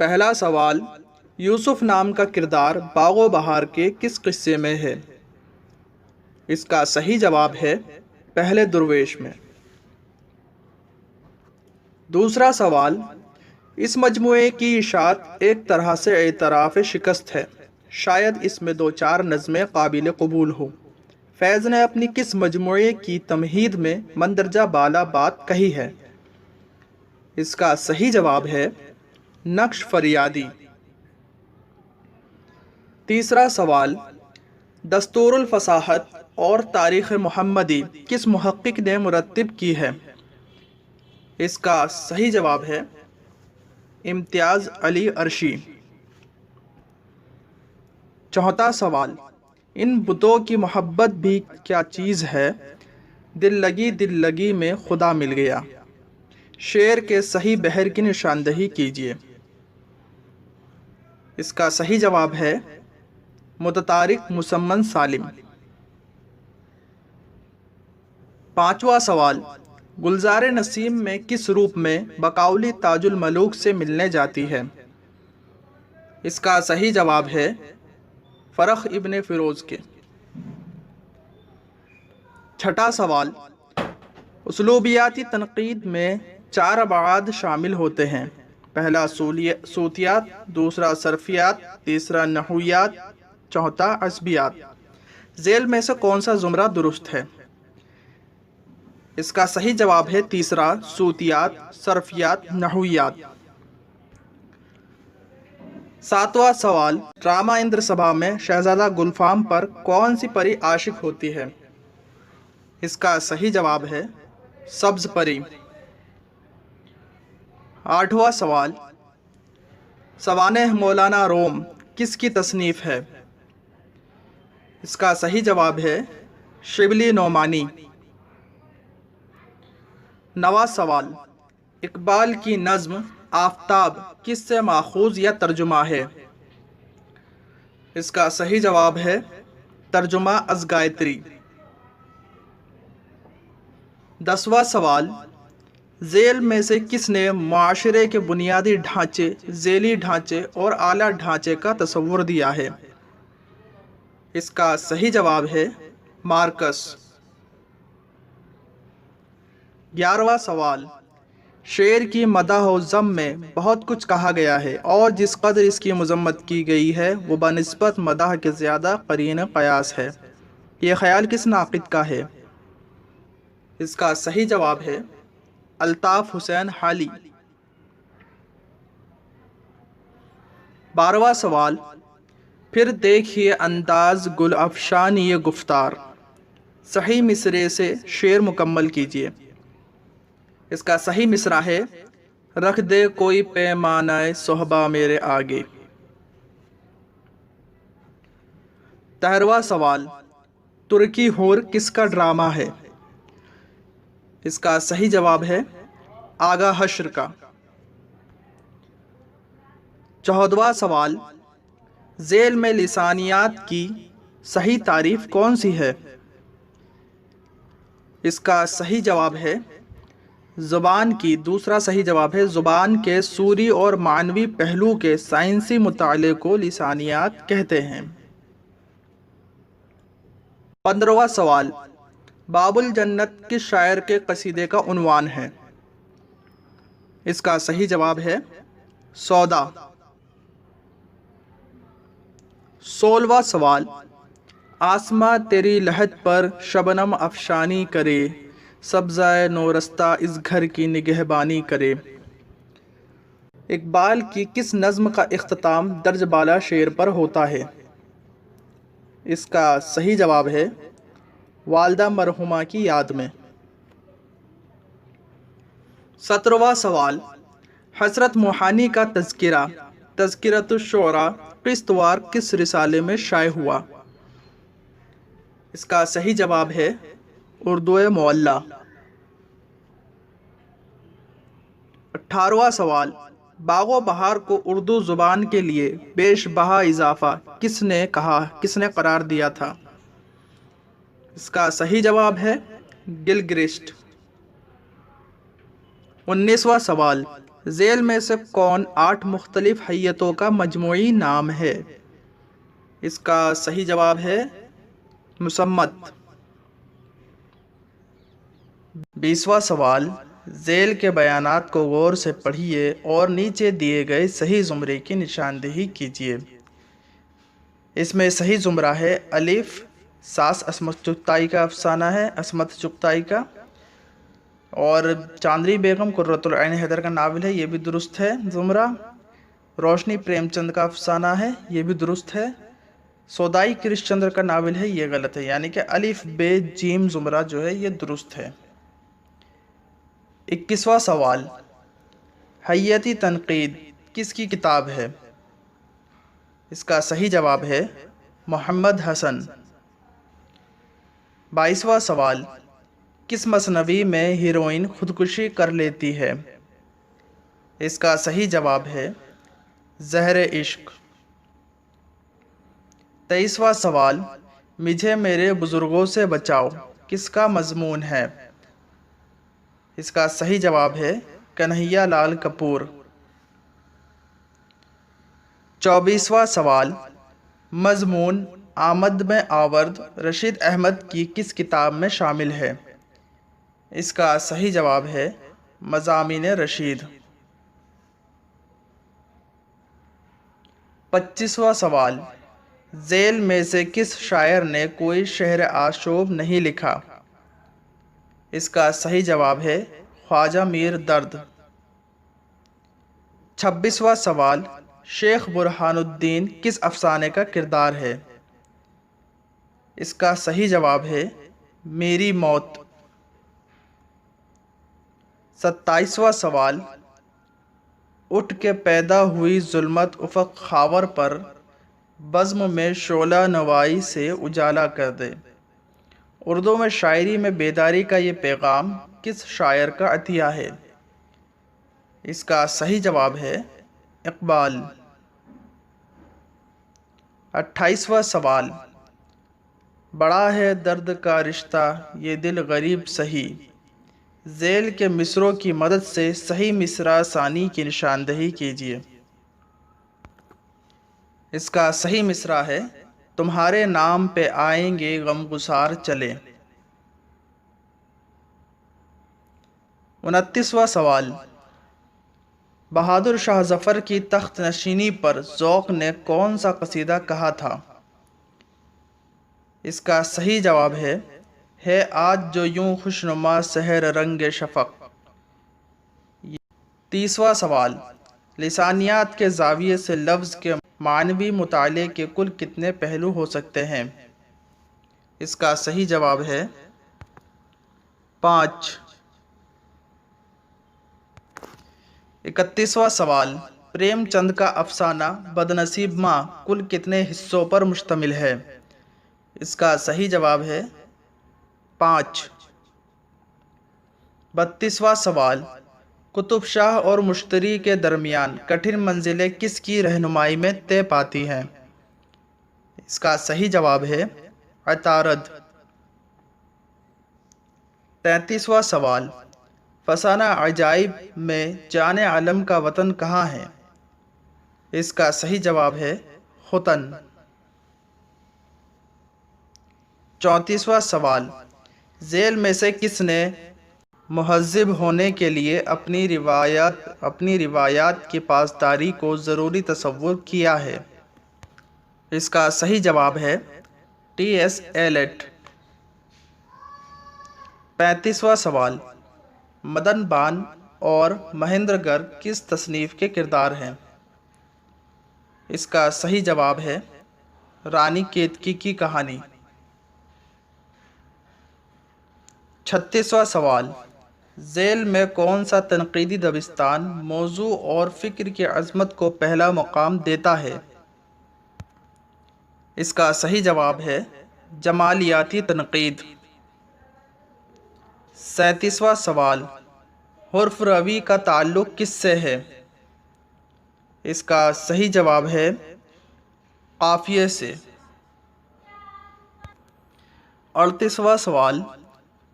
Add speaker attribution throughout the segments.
Speaker 1: پہلا سوال، یوسف نام کا کردار باغ و بہار کے کس قصے میں ہے؟ اس کا صحیح جواب ہے پہلے درویش میں۔ دوسرا سوال، اس مجموعے کی اشاعت ایک طرح سے اعتراف شکست ہے، شاید اس میں دو چار نظمیں قابل قبول ہوں۔ فیض نے اپنی کس مجموعے کی تمہید میں مندرجہ بالا بات کہی ہے؟ اس کا صحیح جواب ہے نقش فریادی۔ تیسرا سوال، دستور الفصاحت اور تاریخ محمدی کس محقق نے مرتب کی ہے؟ اس کا صحیح جواب ہے امتیاز علی عرشی۔ چوتھا سوال، ان بتوں کی محبت بھی کیا چیز ہے؟ دل لگی میں خدا مل گیا۔ شعر کے صحیح بحر کی نشاندہی کیجیے۔ اس کا صحیح جواب ہے متطارق مسمن سالم۔ پانچواں سوال، گلزار نسیم میں کس روپ میں بقاؤلی تاج الملوک سے ملنے جاتی ہے؟ اس کا صحیح جواب ہے فرخ ابن فیروز کے۔ چھٹا سوال، اسلوبیاتی تنقید میں چار ابعاد شامل ہوتے ہیں۔ پہلا صوتیات، دوسرا صرفیات، تیسرا نحویات، چوتھا عصبیات۔ ذیل میں سے کون سا زمرہ درست ہے؟ اس کا صحیح جواب ہے تیسرا، صوتیات، صرفیات، نحویات۔ ساتواں سوال، ڈرامہ اندر سبھا میں شہزادہ گلفام پر کون سی پری عاشق ہوتی ہے؟ اس کا صحیح جواب ہے سبز پری۔ آٹھواں سوال، سوانح مولانا روم کس کی تصنیف ہے؟ اس کا صحیح جواب ہے شبلی نعمانی۔ نواں سوال، اقبال کی نظم آفتاب کس سے ماخوذ یا ترجمہ ہے؟ اس کا صحیح جواب ہے ترجمہ از گایتری۔ دسواں سوال، ذیل میں سے کس نے معاشرے کے بنیادی ڈھانچے، ذیلی ڈھانچے اور اعلیٰ ڈھانچے کا تصور دیا ہے؟ اس کا صحیح جواب ہے مارکس۔ 11واں سوال، شعر کی مدح و ذم میں بہت کچھ کہا گیا ہے اور جس قدر اس کی مذمت کی گئی ہے وہ بنسبت مدح کے زیادہ قرین قیاس ہے۔ یہ خیال کس ناقد کا ہے؟ اس کا صحیح جواب ہے الطاف حسین حالی۔ 12واں سوال، پھر دیکھیے انداز گل افشانی یہ گفتار، صحیح مصرعے سے شعر مکمل کیجیے۔ اس کا صحیح مصرع ہے رکھ دے کوئی پیمانہ صحبہ میرے آگے۔ 13واں سوال، ترکی ہور کس کا ڈرامہ ہے؟ اس کا صحیح جواب ہے آغا حشر کا۔ 14واں سوال، ذیل میں لسانیات کی صحیح تعریف کون سی ہے؟ اس کا صحیح جواب ہے زبان کی۔ دوسرا صحیح جواب ہے زبان کے صوری اور معنوی پہلو کے سائنسی مطالعے کو لسانیات کہتے ہیں۔ 15واں سوال، باب الجنت کس شاعر کے قصیدے کا عنوان ہے؟ اس کا صحیح جواب ہے سودا۔ 16واں سوال، آسماں تیری لحد پر شبنم افشانی کرے، سبزۂ نورستہ اس گھر کی نگہبانی کرے۔ اقبال کی کس نظم کا اختتام درج بالا شعر پر ہوتا ہے؟ اس کا صحیح جواب ہے والدہ مرحومہ کی یاد میں۔ 17واں سوال، حضرت موہانی کا تذکرہ تذکرۃ الشعراء قسط وار کس رسالے میں شائع ہوا؟ اس کا صحیح جواب ہے اردو معلی۔ 18واں سوال، باغ و بہار کو اردو زبان کے لیے بیش بہا اضافہ کس نے قرار دیا تھا؟ اس کا صحیح جواب ہے گلگرسٹ۔ 19واں سوال، ذیل میں سے کون 8 مختلف حیتوں کا مجموعی نام ہے؟ اس کا صحیح جواب ہے مسمت۔ 20واں سوال، ذیل کے بیانات کو غور سے پڑھیے اور نیچے دیے گئے صحیح زمرے کی نشاندہی کیجیے۔ اس میں صحیح زمرہ ہے الف، ساس عصمت چغتائی کا افسانہ ہے، عصمت چغتائی کا، اور چاندنی بیگم قرۃ العین حیدر کا ناول ہے، یہ بھی درست ہے زمرہ۔ روشنی پریم چند کا افسانہ ہے، یہ بھی درست ہے۔ سودائی کرش چندر کا ناول ہے، یہ غلط ہے، یعنی کہ الف ب جیم زمرہ جو ہے یہ درست ہے۔ 21واں سوال، حیتی تنقید کس کی کتاب ہے؟ اس کا صحیح جواب ہے محمد حسن۔ 22واں سوال، کس مثنوی میں ہیروئن خودکشی کر لیتی ہے؟ اس کا صحیح جواب ہے زہر عشق۔ 23واں سوال، مجھے میرے بزرگوں سے بچاؤ کس کا مضمون ہے؟ اس کا صحیح جواب ہے کنہیا لال کپور۔ 24واں سوال، مضمون آمد میں آورد رشید احمد کی کس کتاب میں شامل ہے؟ اس کا صحیح جواب ہے مضامین رشید۔ 25واں سوال، ذیل میں سے کس شاعر نے کوئی شعر آشوب نہیں لکھا؟ اس کا صحیح جواب ہے خواجہ میر درد۔ 26واں سوال، شیخ برہان الدین کس افسانے کا کردار ہے؟ اس کا صحیح جواب ہے میری موت۔ 27واں سوال، اٹھ کے پیدا ہوئی ظلمت افق خاور پر بزم میں شعلہ نوائی سے اجالا کر دے۔ اردو میں شاعری میں بیداری کا یہ پیغام کس شاعر کا عطیہ ہے؟ اس کا صحیح جواب ہے اقبال۔ 28واں سوال، بڑا ہے درد کا رشتہ یہ دل غریب سہی، ذیل کے مصروں کی مدد سے صحیح مصرع ثانی کی نشاندہی کیجیے۔ اس کا صحیح مصرع ہے تمہارے نام پہ آئیں گے غم گسار چلے۔ 29واں سوال، بہادر شاہ ظفر کی تخت نشینی پر ذوق نے کون سا قصیدہ کہا تھا؟ اس کا صحیح جواب ہے آج جو یوں خوشنما سحر رنگ شفق۔ 30واں سوال، لسانیات کے زاویے سے لفظ کے معنوی مطالعے کے کل کتنے پہلو ہو سکتے ہیں؟ اس کا صحیح جواب ہے 5۔ 31واں سوال، پریم چند کا افسانہ بدنصیب ماں کل کتنے حصوں پر مشتمل ہے؟ اس کا صحیح جواب ہے 5۔ 32واں سوال، قطب شاہ اور مشتری کے درمیان کٹھن منزلیں کس کی رہنمائی میں طے پاتی ہیں؟ اس کا صحیح جواب ہے عطارد۔ 33واں سوال، فسانہ عجائب میں جان عالم کا وطن کہاں ہے؟ اس کا صحیح جواب ہے ختن۔ 34واں سوال، ذیل میں سے کس نے مہذب ہونے کے لیے اپنی روایات کی پاسداری کو ضروری تصور کیا ہے؟ اس کا صحیح جواب ہے ٹی ایس ایلیٹ۔ 35واں سوال، مدن بان اور مہندر گر کس تصنیف کے کردار ہیں؟ اس کا صحیح جواب ہے رانی کیتکی کی کہانی۔ 36واں سوال، ذیل میں کون سا تنقیدی دبستان موضوع اور فکر کی عظمت کو پہلا مقام دیتا ہے؟ اس کا صحیح جواب ہے جمالیاتی تنقید۔ 37واں سوال، حرف روی کا تعلق کس سے ہے؟ اس کا صحیح جواب ہے قافیے سے۔ 38واں سوال،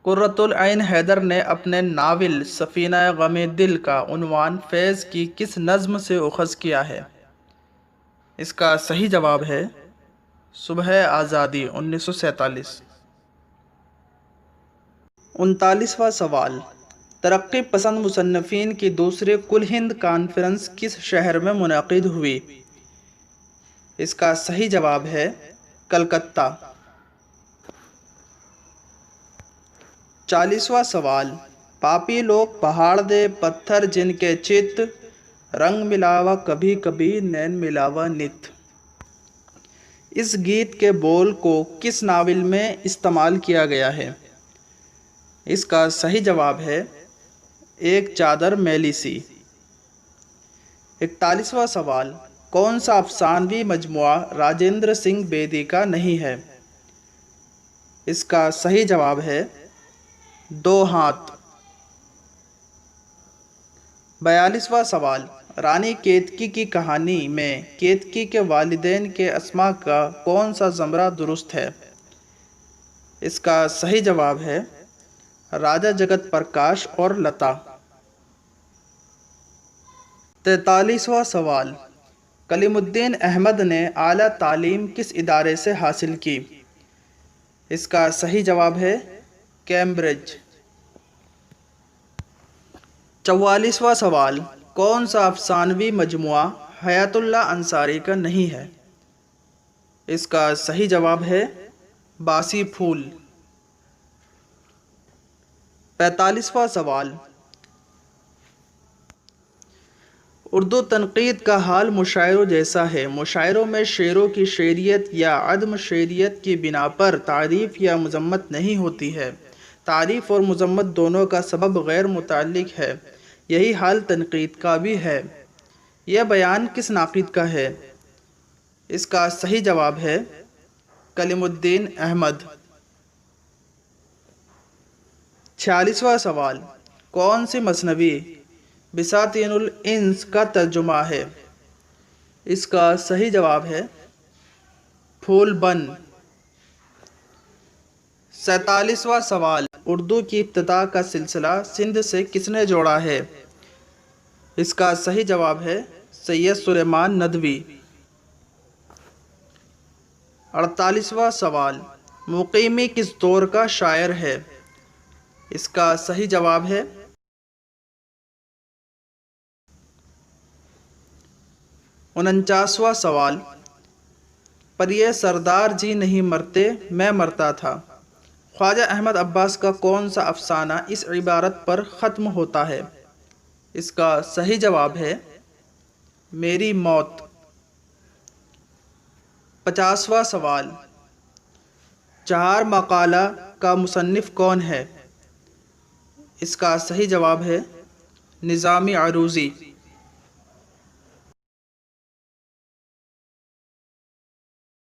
Speaker 1: قرۃ العین حیدر نے اپنے ناول سفینہ غم دل کا عنوان فیض کی کس نظم سے اخذ کیا ہے؟ اس کا صحیح جواب ہے صبح آزادی 1947۔ 39واں سوال، ترقی پسند مصنفین کی دوسری کل ہند کانفرنس کس شہر میں منعقد ہوئی؟ اس کا صحیح جواب ہے کلکتہ۔ 40واں سوال، پاپی لوگ پہاڑ دے پتھر جن کے چت، رنگ ملاوا کبھی کبھی نین ملاوا نت۔ اس گیت کے بول کو کس ناول میں استعمال کیا گیا ہے؟ اس کا صحیح جواب ہے ایک چادر میلی سی۔ 41واں سوال، کون سا افسانوی مجموعہ راجندر سنگھ بیدی کا نہیں ہے؟ اس کا صحیح جواب ہے دو ہاتھ۔ 42واں سوال، رانی کیتکی کی کہانی میں کیتکی کے والدین کے اسما کا کون سا زمرہ درست ہے؟ اس کا صحیح جواب ہے راجا جگت پرکاش اور لتا۔ 43واں سوال، کلیم الدین احمد نے اعلیٰ تعلیم کس ادارے سے حاصل کی؟ اس کا صحیح جواب ہے کیمبرج۔ 44واں سوال، کون سا افسانوی مجموعہ حیات اللہ انصاری کا نہیں ہے؟ اس کا صحیح جواب ہے باسی پھول۔ 45واں سوال، اردو تنقید کا حال مشاعروں جیسا ہے، مشاعروں میں شعروں کی شعریت یا عدم شعریت کی بنا پر تعریف یا مذمت نہیں ہوتی ہے، تعریف اور مذمت دونوں کا سبب غیر متعلق ہے، یہی حال تنقید کا بھی ہے۔ یہ بیان کس ناقد کا ہے؟ اس کا صحیح جواب ہے کلیم الدین احمد۔ 46واں سوال، کون سی مثنوی بساطین الانس کا ترجمہ ہے؟ اس کا صحیح جواب ہے پھول بن۔ 47واں سوال، اردو کی ابتدا کا سلسلہ سندھ سے کس نے جوڑا ہے؟ اس کا صحیح جواب ہے سید سلیمان ندوی۔ 48واں سوال، مقیمی کس دور کا شاعر ہے؟ اس کا صحیح جواب ہے 49واں سوال، پر یہ سردار جی نہیں مرتے میں مرتا تھا، خواجہ احمد عباس کا کون سا افسانہ اس عبارت پر ختم ہوتا ہے؟ اس کا صحیح جواب ہے میری موت۔ 50واں سوال، چہار مقالہ کا مصنف کون ہے؟ اس کا صحیح جواب ہے نظامی عروضی۔